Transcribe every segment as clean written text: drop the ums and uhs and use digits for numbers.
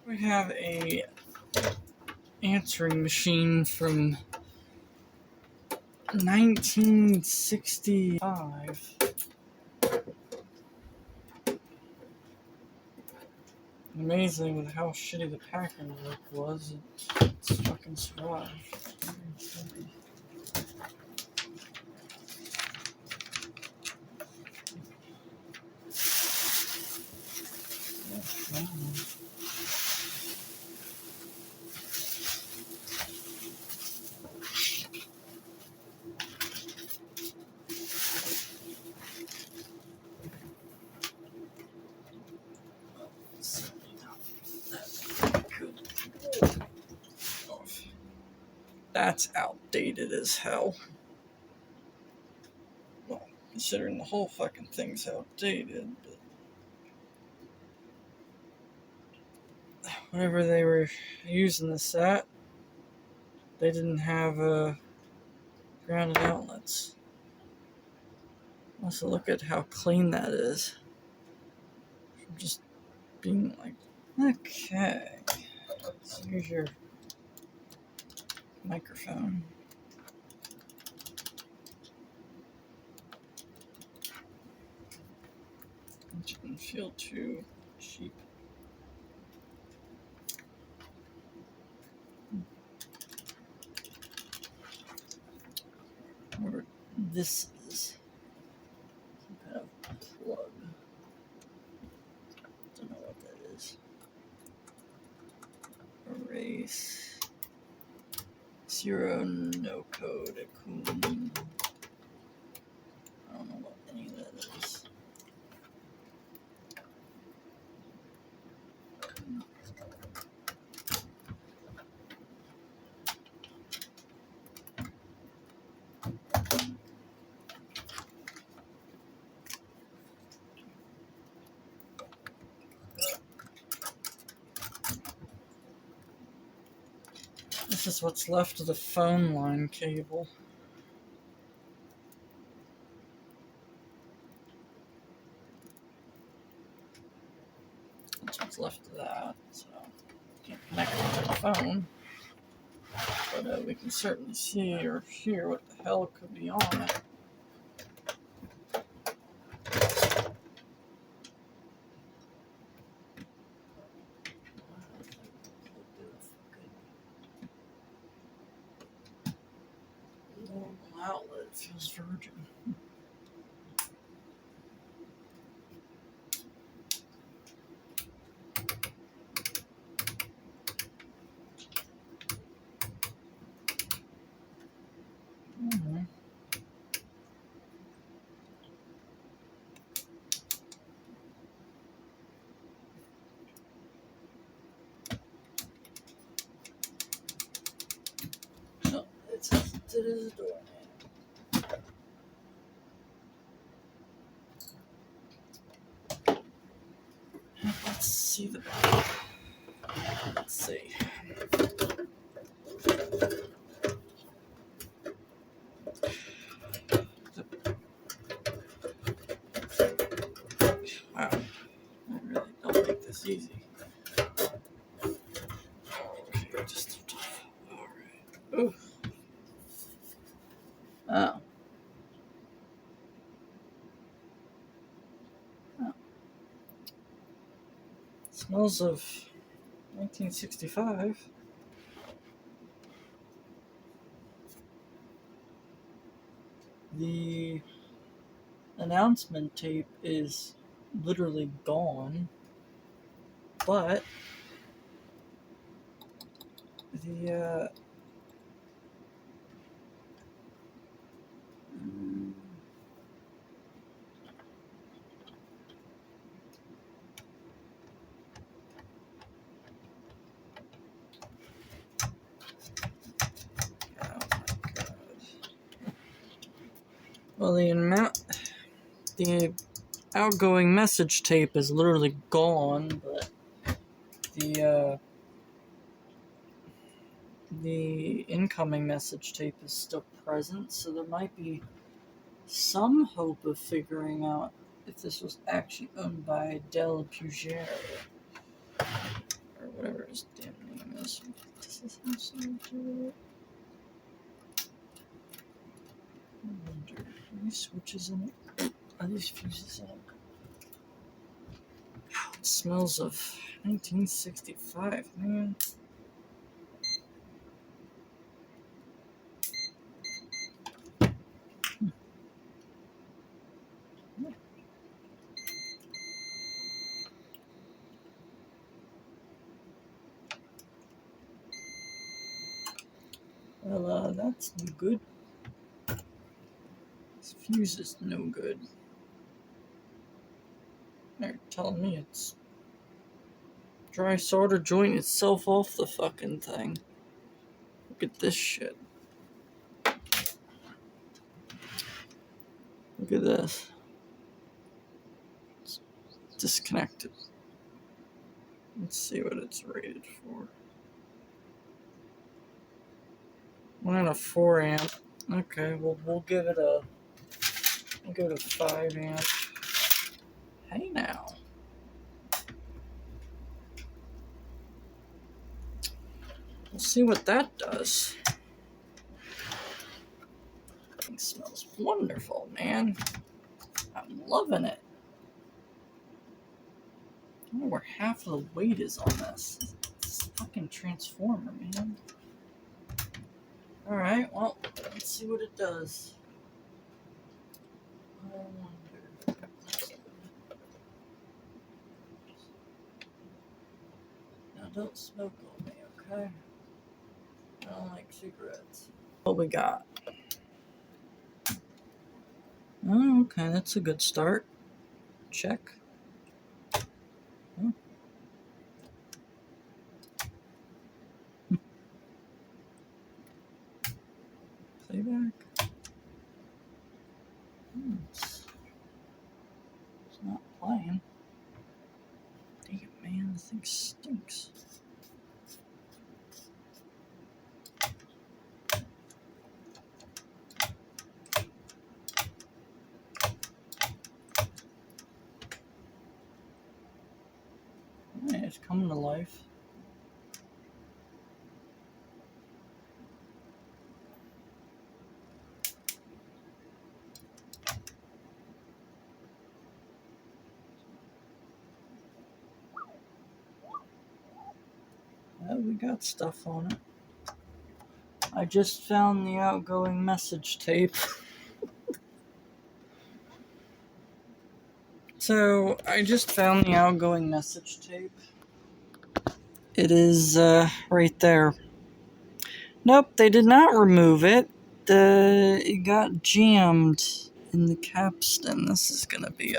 We have a answering machine from 1965. Amazing with how shitty the packing work was. It's fucking survived. That's outdated as hell. Well, considering the whole fucking thing's outdated, but whenever they were using this at, they didn't have grounded outlets. Also, look at how clean that is. Just being like, okay, so here's your microphone. It didn't feel too cheap. Whatever this is. Some kind of plug. Don't know what that is. Erase. 0 no code. I don't know what any of that is. This is what's left of the phone line cable. That's what's left of that, so can't connect it to the phone. But we can certainly see or hear what the hell could be on it. Normal outlet feels virgin. No, it's as dead as a door. Let's see the back. Let's see. Wow. I really don't make this easy. Okay, just tough. Alright. Ooh. Oh. Oh. Smells of 1965. The announcement tape is literally gone, but the well, the outgoing message tape is literally gone, but the incoming message tape is still present, so there might be some hope of figuring out if this was actually owned by Del Pugier or whatever his damn name is. Does this have something to do with it? I wonder. Are these switches in it? Are these fuses in it? It smells of 1965, man. Well, that's no good. This fuse is no good. They're telling me it's dry solder joint itself off the fucking thing. Look at this shit. Look at this. It's disconnected. Let's see what it's rated for. 1.4 amp. Okay, well we'll give it a 5 amp. Hey now. We'll see what that does. It smells wonderful, man. I'm loving it. I wonder where half of the weight is on this. This fucking transformer, man. Alright, well, let's see what it does. I wonder. Now, don't smoke on me, okay? I don't like cigarettes. What we got? Oh, okay, that's a good start. Check. Oh. Playback. It's not playing. Damn, man, the thing stinks. Alright, it's coming to life. Well, we got stuff on it. I just found the outgoing message tape. So, I just found the outgoing message tape. It is, right there. Nope, they did not remove it. It got jammed in the capstan. This is gonna be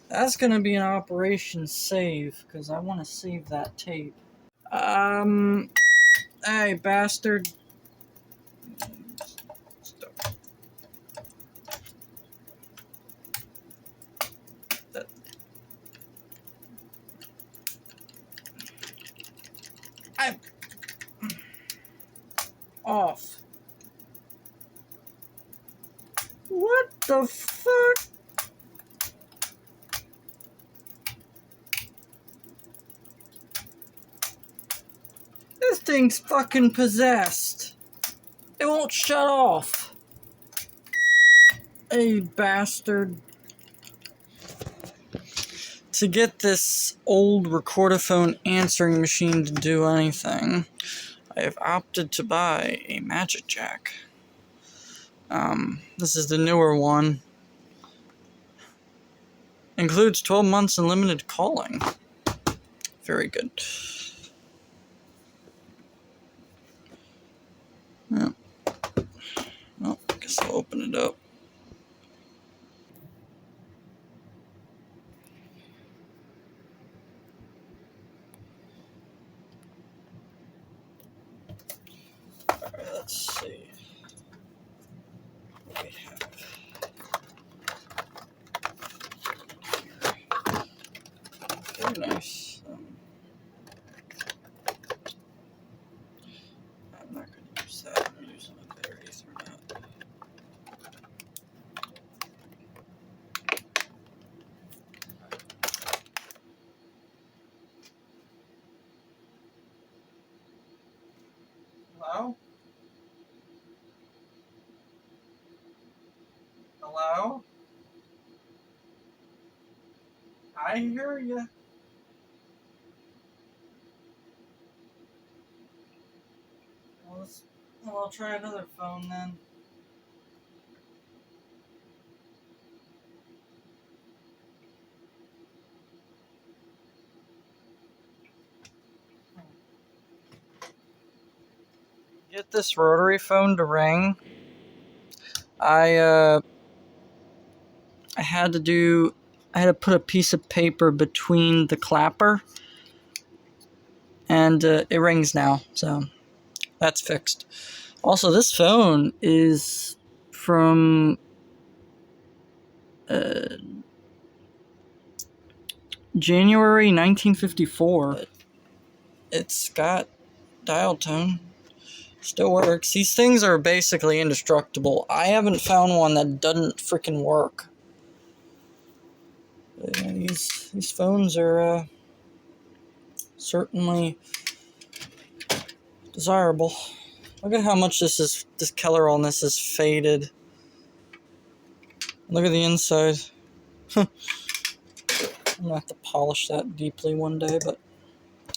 that's gonna be an operation save, because I want to save that tape. Hey, bastard. I'm off. What the fuck? This thing's fucking possessed. It won't shut off. Hey, bastard. To get this old recordophone answering machine to do anything, I have opted to buy a Magic Jack. This is the newer one. Includes 12 months unlimited calling. Very good. Yeah. Well, I guess I'll open it up. Alright, let's see. What we have. Very nice. I'm not going to use that. I'm using a better Ethernet. I hear you. Well, I'll try another phone then. Get this rotary phone to ring. I had to put a piece of paper between the clapper, and it rings now, so that's fixed. Also, this phone is from January 1954. It's got dial tone. Still works. These things are basically indestructible. I haven't found one that doesn't freaking work. These phones are certainly desirable. Look at how much this color on this is faded. Look at the inside. I'm gonna have to polish that deeply one day, but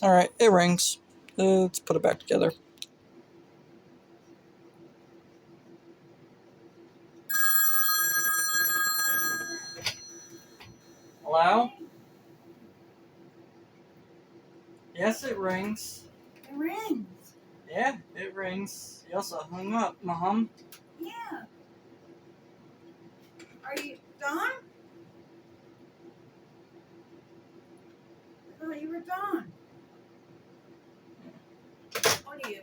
alright, it rings. Let's put it back together. Hello? Yes, it rings. It rings. Yeah, it rings. You also hung up, Mom. Yeah. Are you done? I thought you were done. What are you?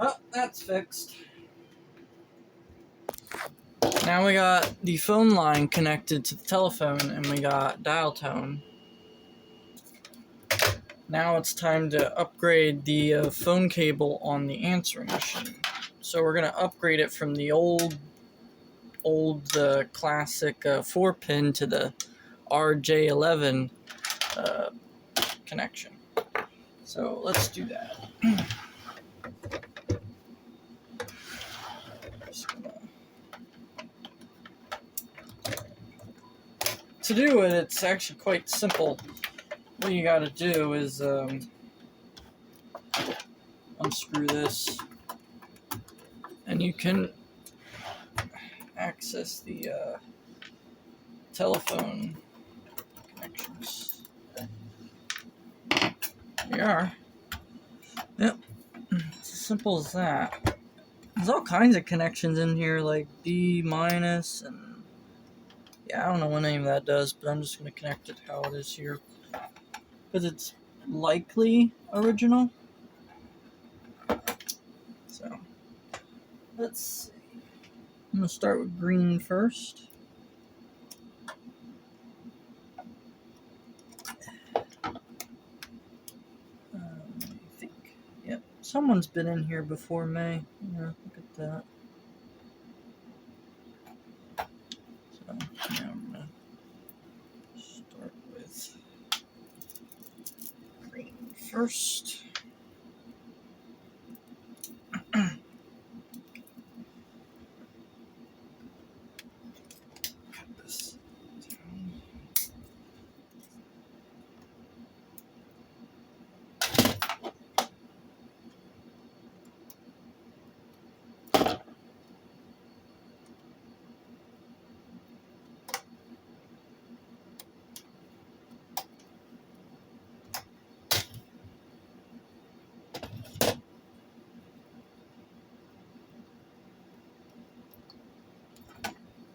Well, that's fixed. Now we got the phone line connected to the telephone, and we got dial tone. Now it's time to upgrade the phone cable on the answering machine. So we're gonna upgrade it from the old classic 4-pin to the RJ11 connection. So let's do that. To do it, it's actually quite simple. What you gotta do is unscrew this, and you can access the telephone connections. There you are. Yep, it's as simple as that. There's all kinds of connections in here, like D-, and yeah, I don't know what any of that does, but I'm just going to connect it how it is here, because it's likely original. So, let's see. I'm going to start with green first. I think, yep, someone's been in here before May. Yeah, look at that. So, now I'm going to start with green first.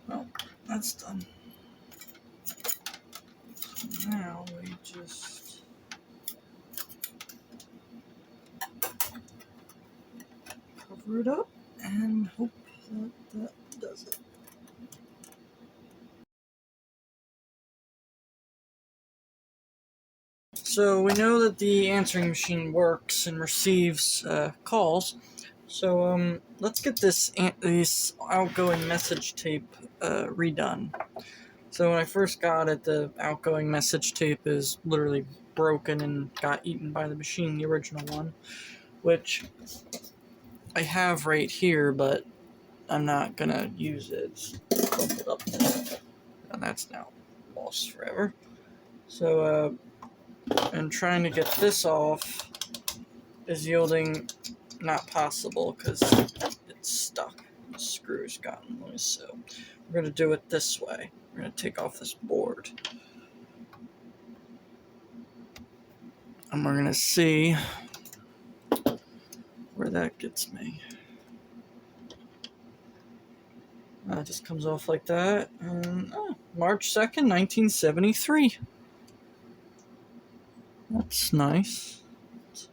Well, that's done. Now we just cover it up and hope that does it. So we know that the answering machine works and receives calls. So let's get this outgoing message tape redone. So when I first got it, the outgoing message tape is literally broken and got eaten by the machine, the original one, which I have right here, but I'm not gonna use it. Crumpled up. And that's now lost forever. So, and trying to get this off is yielding not possible because it's stuck. The screw's gotten loose. So we're going to do it this way. We're going to take off this board. And we're going to see where that gets me. It just comes off like that. And March 2nd, 1973. That's nice. It's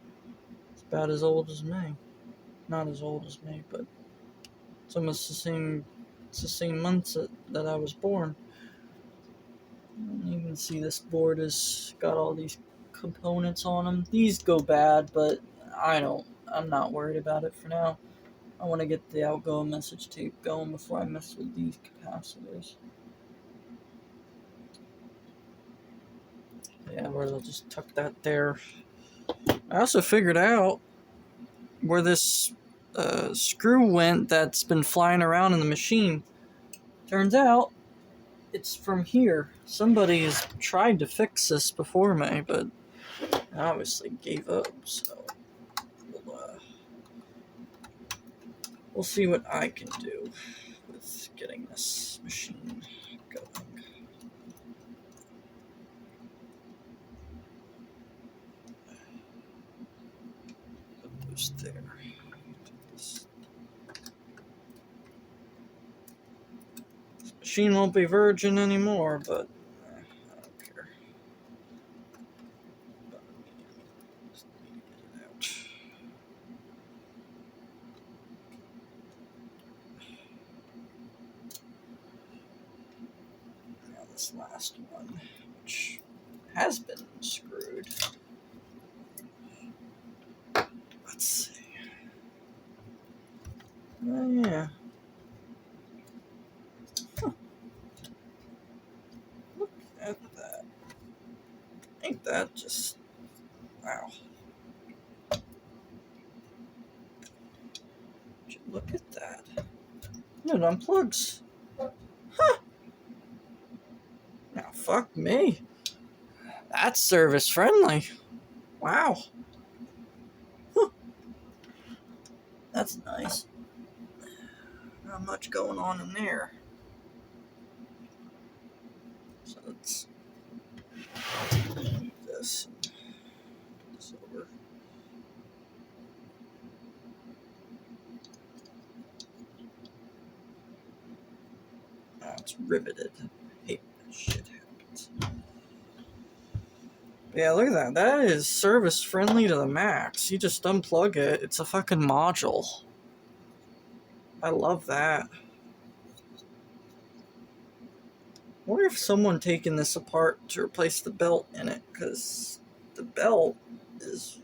about as old as me. Not as old as me, but it's almost the same. It's the same months that I was born. And you can see this board has got all these components on them. These go bad, but I'm not worried about it for now. I want to get the outgoing message tape going before I mess with these capacitors. Yeah, I'll just tuck that there. I also figured out where this screw went that's been flying around in the machine. Turns out it's from here. Somebody has tried to fix this before me, but I obviously gave up, so we'll see what I can do with getting this machine going. Put those there. This machine won't be virgin anymore, but I don't care. Just need to get it out. Now this last one, which has been screwed. Let's see. Oh, yeah. Huh. Look at that. Ain't that just... wow. Would you look at that? It unplugs. Huh. Now, fuck me. That's service friendly. Wow. Huh. That's nice. Not much going on in there. So let's move this and put this over. Oh, it's riveted. I hate when shit happens. Yeah, look at that. That is service friendly to the max. You just unplug it. It's a fucking module. I love that. I wonder if someone taken this apart to replace the belt in it, because the belt is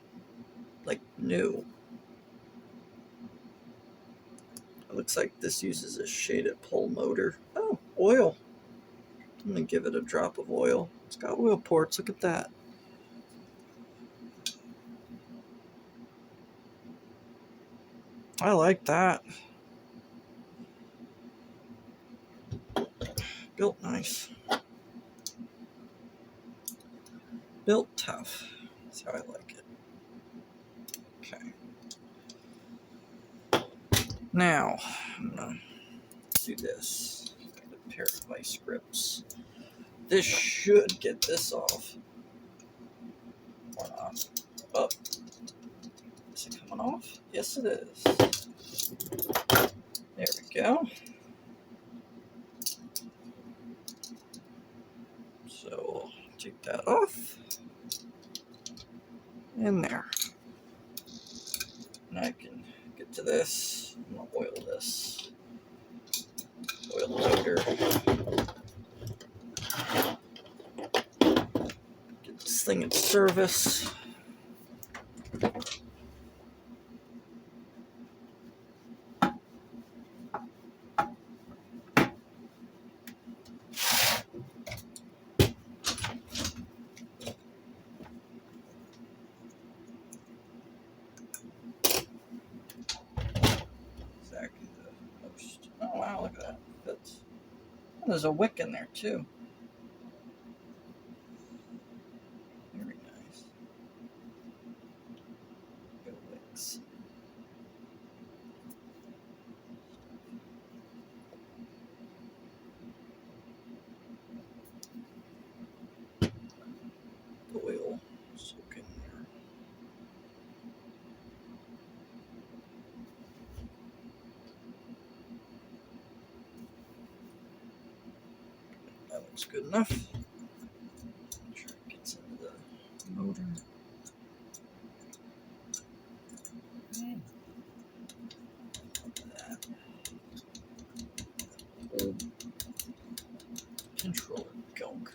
like new. It looks like this uses a shaded pole motor. Oh, oil. I'm gonna give it a drop of oil. It's got oil ports. Look at that. I like that. Built nice. Built tough. That's how I like it. Okay. Now, I'm gonna do this. Get a pair of vice grips. This should get this off. Or not. Oh. Is it coming off? Yes, it is. There we go. So, take that off. And there. And I can get to this. I'm going to oil this. Oil motor. Get this thing in service. Exactly the most. Oh wow, look at that. Fits. And there's a wick in there too. Looks good enough. Make sure it gets into the motor. Old controller gunk.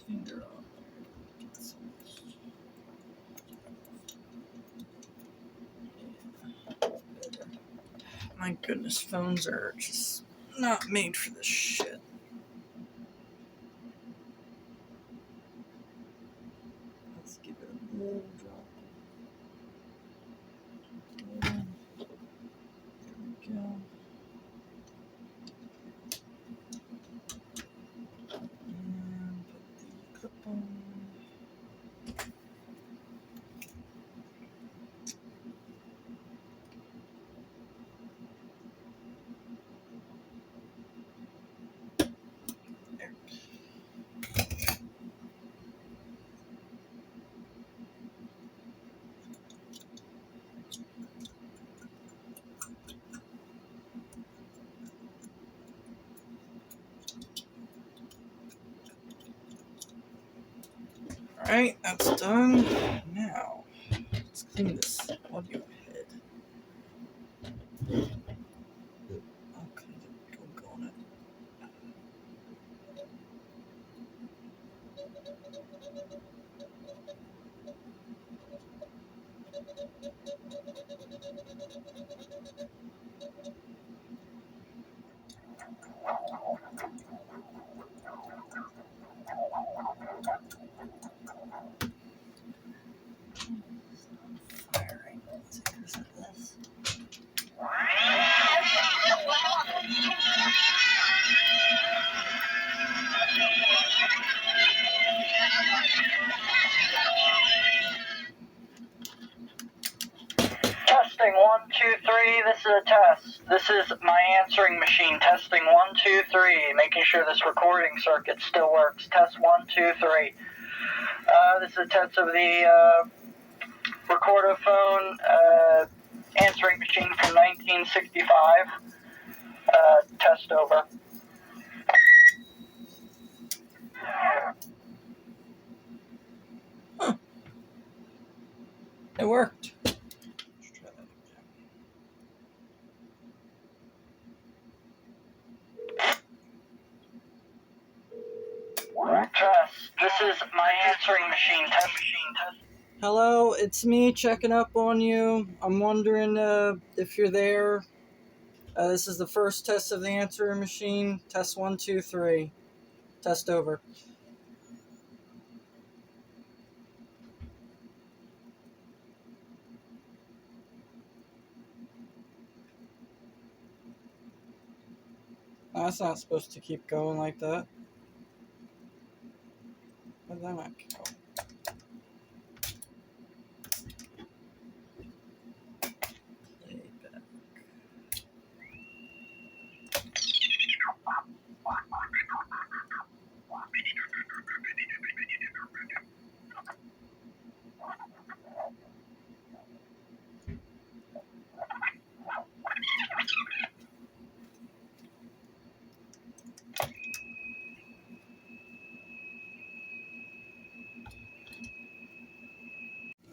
Finger on there. My goodness, phones are just not made for this shit. Let's give it a little drop. There we go. And put the clip on. There. Alright, that's done. Now, let's clean this audio head. Okay, go on it. Firing. Let's see, there's this. Testing 1, 2, 3. This is a test. This is my answering machine. Testing 1, 2, 3. Making sure this recording circuit still works. Test 1, 2, 3. This is a test of the recorder phone answering machine from 1965. Test over. Huh. It worked. Let's try that again. Test. This is my answering machine. Test machine. Test. Hello, it's me checking up on you. I'm wondering if you're there. This is the first test of the answering machine. Test 1, 2, 3. Test over. That's not supposed to keep going like that. Where did that not go? Playback.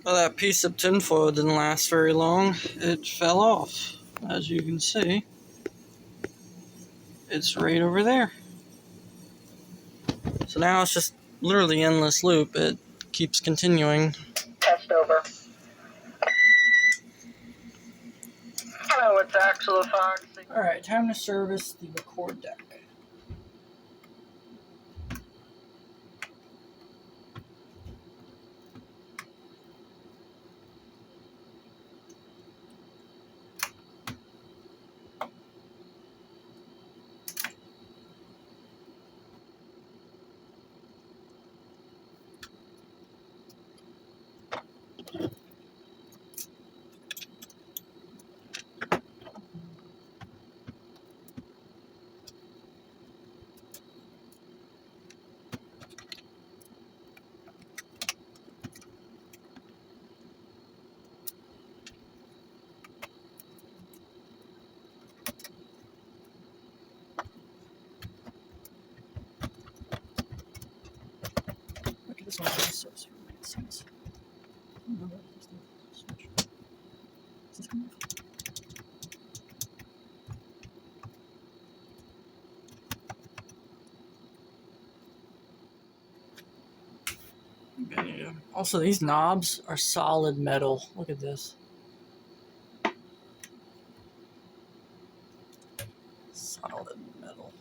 Well, that piece of tinfoil didn't last very long. It fell off, as you can see. It's right over there. So now it's just literally endless loop. It keeps continuing. Test over. Hello, it's Axel Fox. Alright, time to service the record deck. this one also sort of made sense. No, that doesn't switch. Is this one? Okay. Also, these knobs are solid metal. Look at this. Solid metal.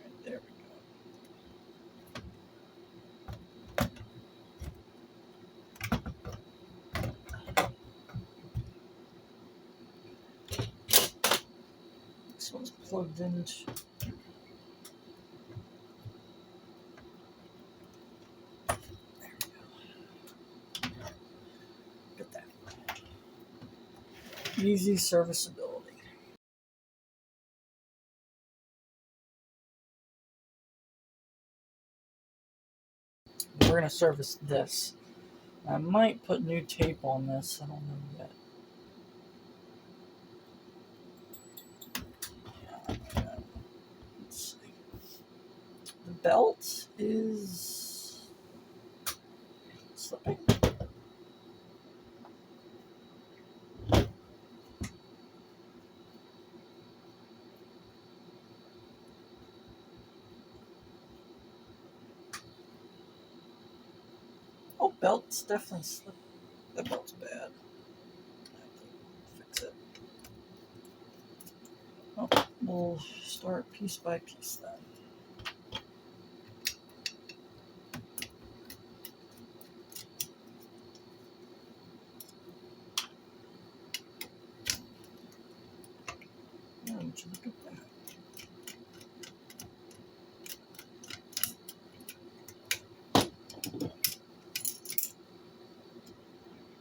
Right, there we go. This one's plugged into. Look at that. Easy serviceability. We're gonna service this. I might put new tape on this. I don't know yet. Yeah. Let's see. The belt is slipping. Oh, belt's definitely slipping. That belt's bad. I have to fix it. Oh, we'll start piece by piece then. Yeah, would you look at that?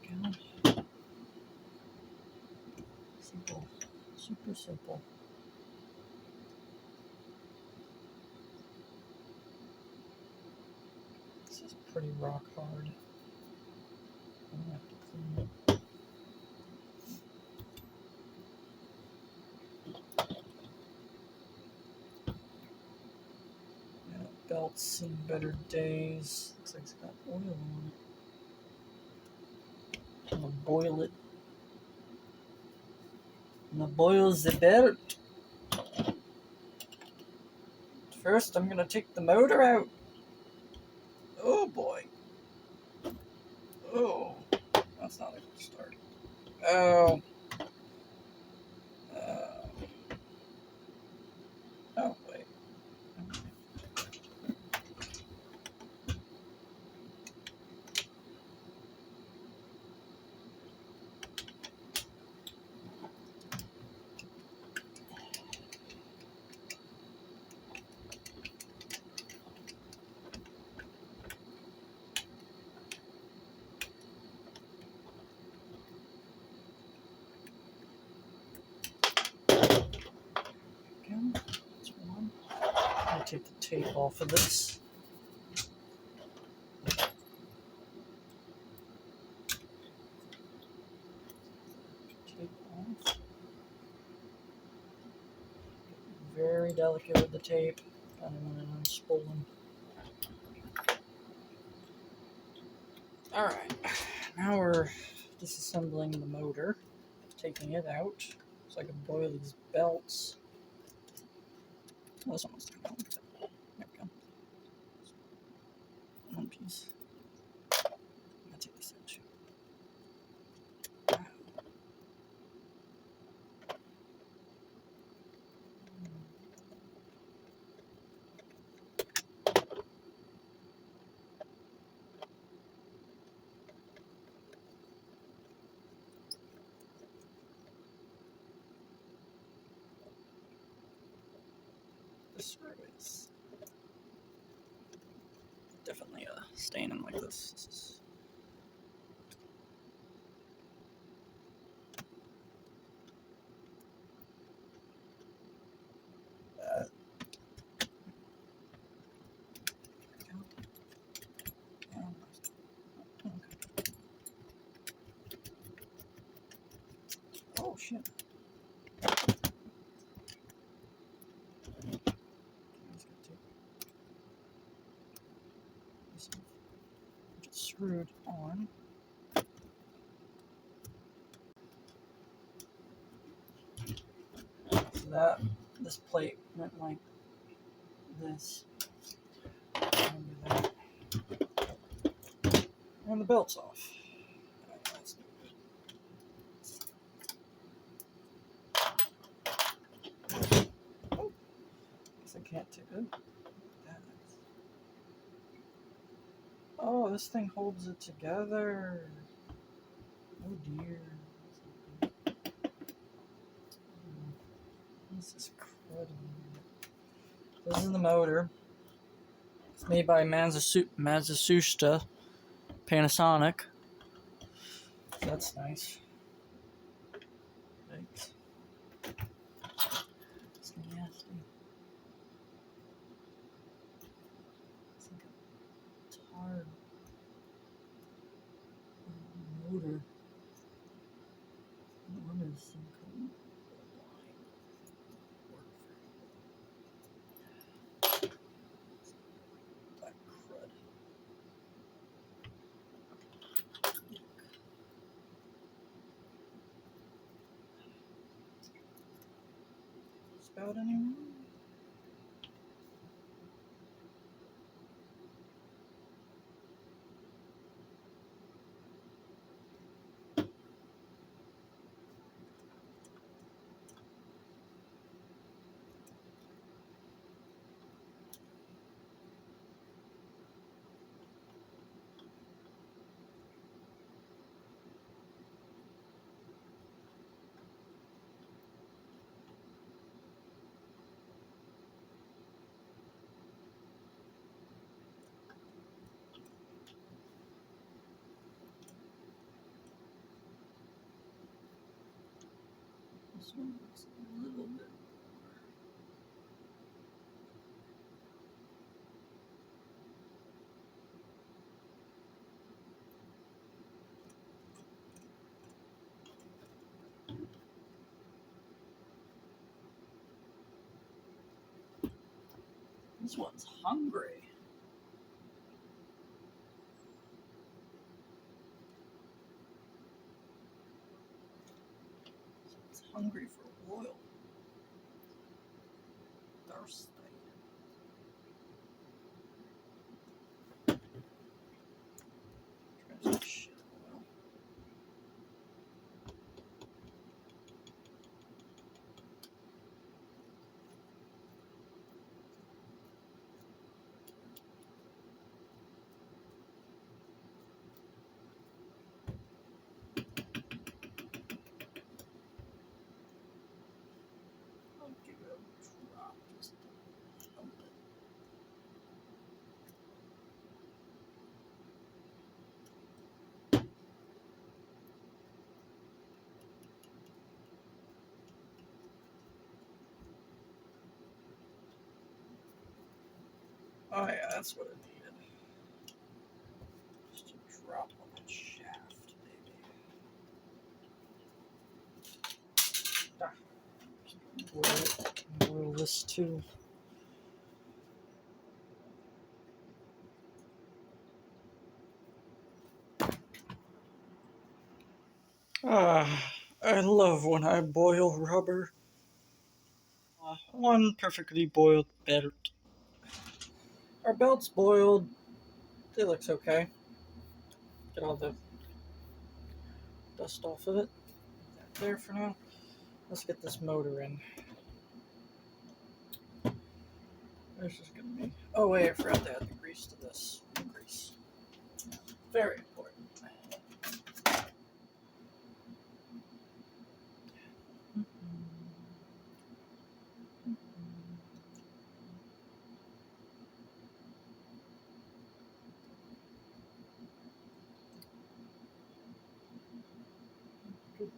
Go. Simple. Super simple. This is pretty rock hard. I'm gonna have to clean it. Yeah, belt's seen better days. Looks like it's got oil on it. I'm gonna boil it. I'm gonna boil the belt. First, I'm gonna take the motor out. Oh boy. Oh, that's not a good start. Oh. Oh, wait. Okay, that's one. I'll take the tape off of this. Tape off. Very delicate with the tape. I don't want it unspolen. Alright, now we're disassembling the motor, taking it out so I can boil these belts. Oh, this almost done. There we go. One piece. I'm gonna take this out too. This screw is definitely staining like this. This is oh shit. screwed on. So this plate went like this. And do that. And the belt's off. That's no good. Oh, guess I can't take it. Oh, this thing holds it together. Oh dear. This is cruddy. This is the motor. It's made by Mazasushita Panasonic. That's nice. Thanks. It's nasty. It's like a hard motor. What is some kind of line work for that crud? Spout anymore? This one looks a little bit. This one's hungry. It's hungry for oil. Thirsty. Try some shit oil. I'll give it a drop just to dump it. Oh yeah, that's what it needed. Just a drop on that shaft, baby. Ah, boil this too. I love when I boil rubber. One perfectly boiled belt. Our belt's boiled. It looks okay. Get all the dust off of it. There for now. Let's get this motor in. This is gonna be. Oh wait, I forgot to add the grease to this. Grease. Very important. Good.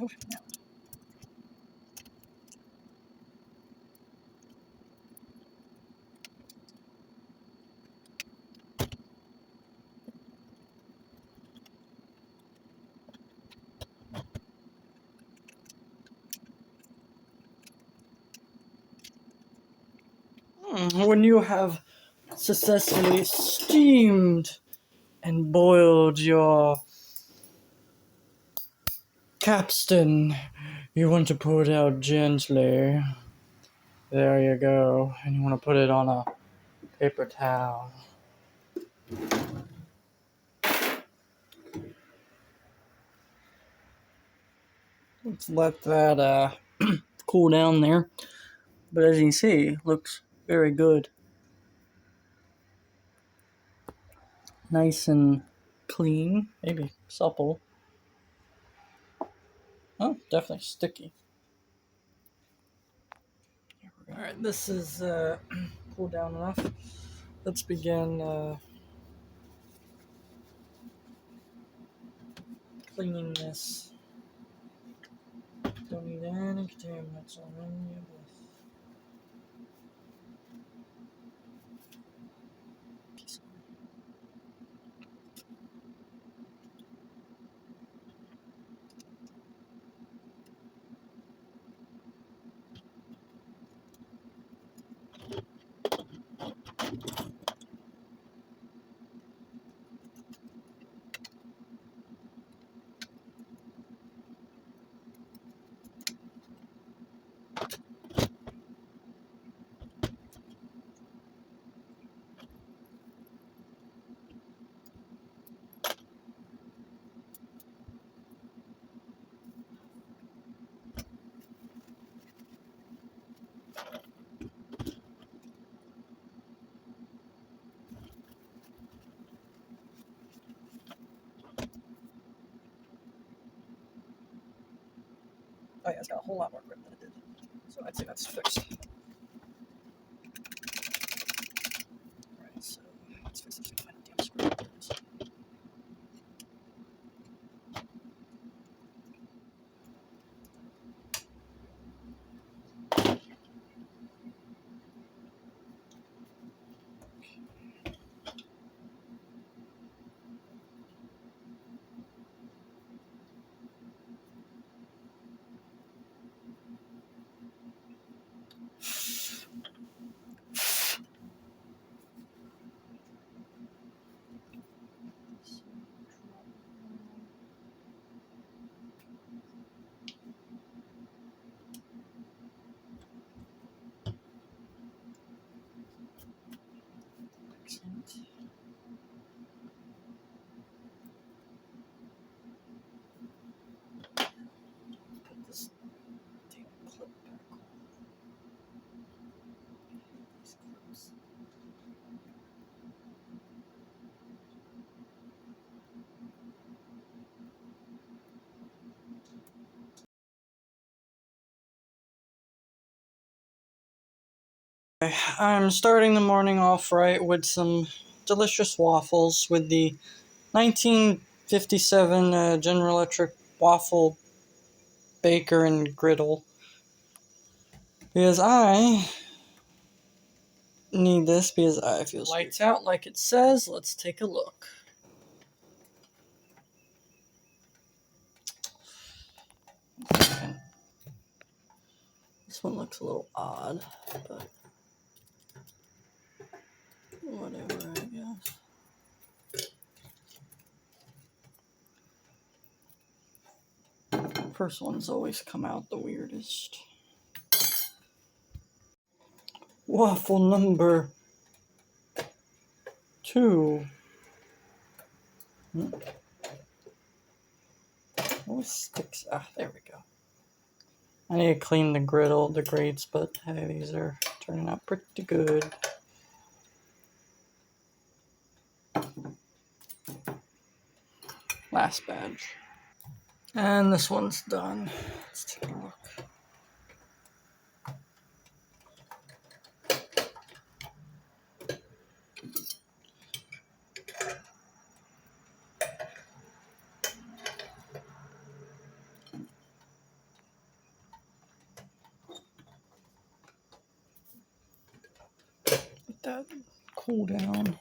Oh, no. When you have successfully steamed and boiled your capstan, you want to pour it out gently. There you go. And you want to put it on a paper towel. Let's let that cool down there. But as you can see, looks very good. Nice and clean, maybe supple. Oh, definitely sticky. Alright, this is cooled down enough. Let's begin cleaning this. Don't need any contaminants on any of this. Oh yeah, it's got a whole lot more grip than it did. So I'd say that's fixed. Alright, so let's fix this. Find a damn screw. Excellent. Put this damn clip back on. These clips. I'm starting the morning off right with some delicious waffles with the 1957 General Electric waffle baker and griddle. Because I need this because I feel lights out like it says. Let's take a look. This one looks a little odd, but whatever, I guess. First ones always come out the weirdest. Waffle number 2. Always sticks. Ah, there we go. I need to clean the griddle, the grates, but hey, these are turning out pretty good. Last badge. And this one's done. Let's take a look. that cool down.